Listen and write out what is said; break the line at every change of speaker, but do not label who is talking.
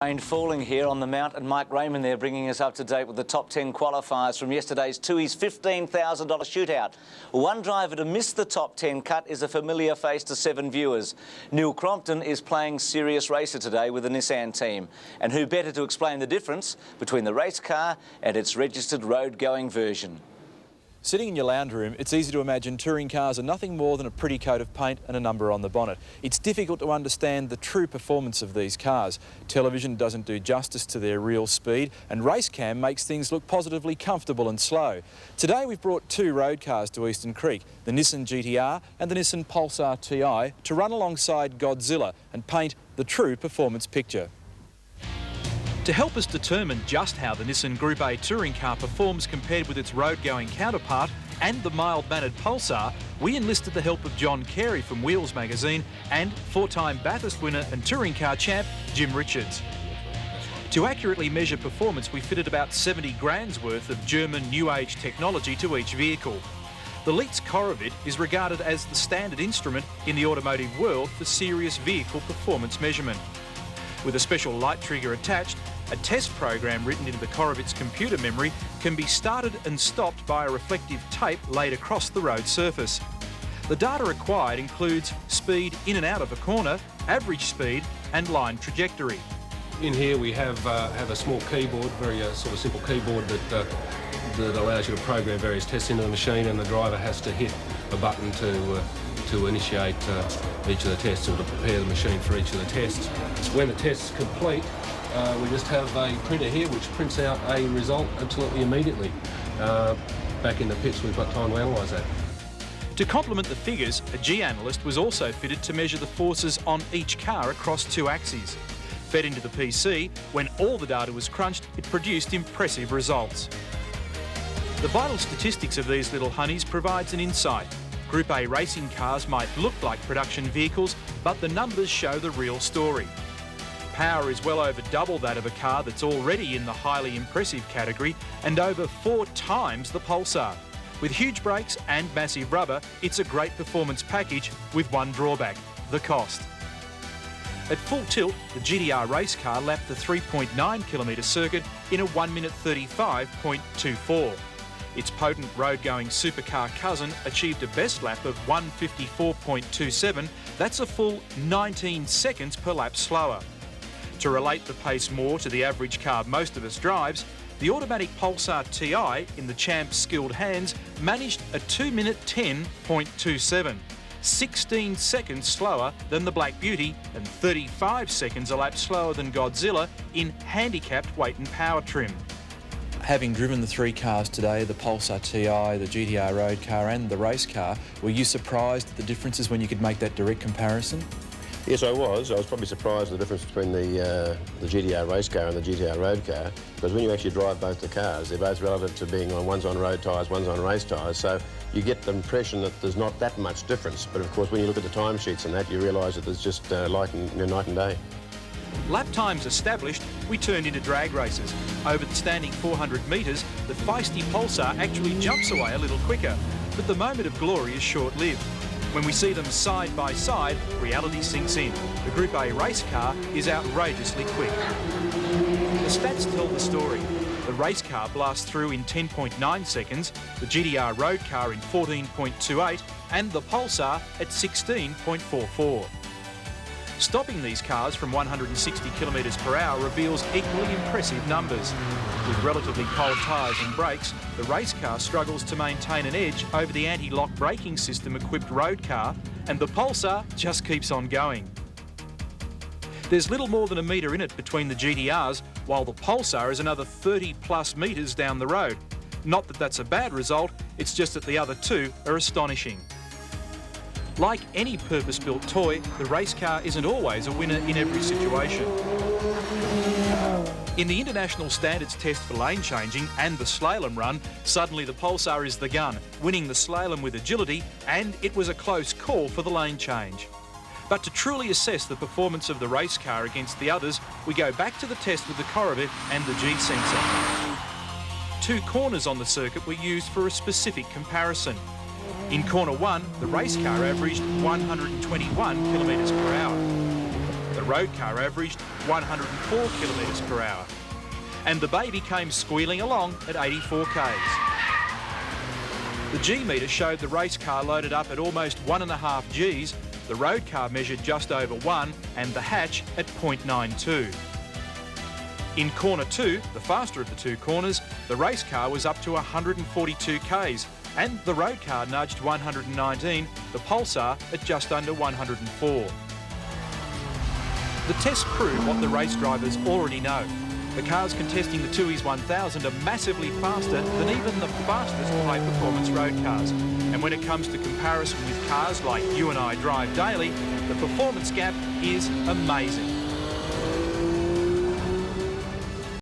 Rain falling here on the Mount, and Mike Raymond there bringing us up to date with the top 10 qualifiers from yesterday's Tooheys $15,000 shootout. One driver to miss the top 10 cut is a familiar face to 7 viewers. Neil Crompton is playing serious racer today with the Nissan team. And who better to explain the difference between the race car and its registered road-going version?
Sitting in your lounge room, it's easy to imagine touring cars are nothing more than a pretty coat of paint and a number on the bonnet. It's difficult to understand the true performance of these cars. Television doesn't do justice to their real speed, and Racecam makes things look positively comfortable and slow. Today we've brought 2 road cars to Eastern Creek, the Nissan GTR and the Nissan Pulsar TI, to run alongside Godzilla and paint the true performance picture. To help us determine just how the Nissan Group A touring car performs compared with its road-going counterpart and the mild-mannered Pulsar, we enlisted the help of John Carey from Wheels magazine and 4-time Bathurst winner and touring car champ Jim Richards. To accurately measure performance, we fitted about 70 grand's worth of German New Age technology to each vehicle. The Leitz Coravit is regarded as the standard instrument in the automotive world for serious vehicle performance measurement. With a special light trigger attached, a test program written into the Coravit's computer memory can be started and stopped by a reflective tape laid across the road surface. The data required includes speed in and out of a corner, average speed and line trajectory.
In here we have a small keyboard, very sort of simple keyboard that allows you to program various tests into the machine, and the driver has to hit a button to initiate each of the tests or to prepare the machine for each of the tests. When the test's complete, we just have a printer here which prints out a result absolutely immediately. Back in the pits we've got time to analyse that.
To complement the figures, a G-analyst was also fitted to measure the forces on each car across 2 axes. Fed into the PC, when all the data was crunched, it produced impressive results. The vital statistics of these little honeys provides an insight. Group A racing cars might look like production vehicles, but the numbers show the real story. Power is well over double that of a car that's already in the highly impressive category and over 4 times the Pulsar. With huge brakes and massive rubber, it's a great performance package with one drawback: the cost. At full tilt, the GTR race car lapped the 3.9-kilometre circuit in a 1 minute 35.24. Its potent road-going supercar cousin achieved a best lap of 1:54.27. That's a full 19 seconds per lap slower. To relate the pace more to the average car most of us drives, the automatic Pulsar TI in the champ's skilled hands managed a 2 minute 10.27, 16 seconds slower than the Black Beauty and 35 seconds a lap slower than Godzilla in handicapped weight and power trim. Having driven the 3 cars today, the Pulsar TI, the GTR road car and the race car, were you surprised at the differences when you could make that direct comparison?
Yes, I was. I was probably surprised at the difference between the GTR race car and the GTR road car, because when you actually drive both the cars, they're both relative to being on, one's on road tyres, one's on race tyres, so you get the impression that there's not that much difference. But of course, when you look at the timesheets and that, you realise that there's just night and day.
Lap times established, we turned into drag races. Over the standing 400 metres, the feisty Pulsar actually jumps away a little quicker, but the moment of glory is short-lived. When we see them side by side, reality sinks in. The Group A race car is outrageously quick. The stats tell the story. The race car blasts through in 10.9 seconds, the GTR road car in 14.28 and the Pulsar at 16.44. Stopping these cars from 160 kilometres per hour reveals equally impressive numbers. With relatively cold tyres and brakes, the race car struggles to maintain an edge over the anti-lock braking system equipped road car, and the Pulsar just keeps on going. There's little more than a metre in it between the GTRs, while the Pulsar is another 30 plus metres down the road. Not that that's a bad result, it's just that the other 2 are astonishing. Like any purpose-built toy, the race car isn't always a winner in every situation. In the International Standards test for lane changing and the slalom run, suddenly the Pulsar is the gun, winning the slalom with agility, and it was a close call for the lane change. But to truly assess the performance of the race car against the others, we go back to the test with the Coravit and the G-sensor. 2 corners on the circuit were used for a specific comparison. In corner 1, the race car averaged 121 kilometres per hour. The road car averaged 104 kilometres per hour. And the baby came squealing along at 84 k's. The G-meter showed the race car loaded up at almost 1.5 Gs, the road car measured just over 1 and the hatch at 0.92. In corner 2, the faster of the two corners, the race car was up to 142 k's and the road car nudged 119, the Pulsar at just under 104. The tests prove what the race drivers already know. The cars contesting the Tooheys 1000 are massively faster than even the fastest high-performance road cars. And when it comes to comparison with cars like you and I drive daily, the performance gap is amazing.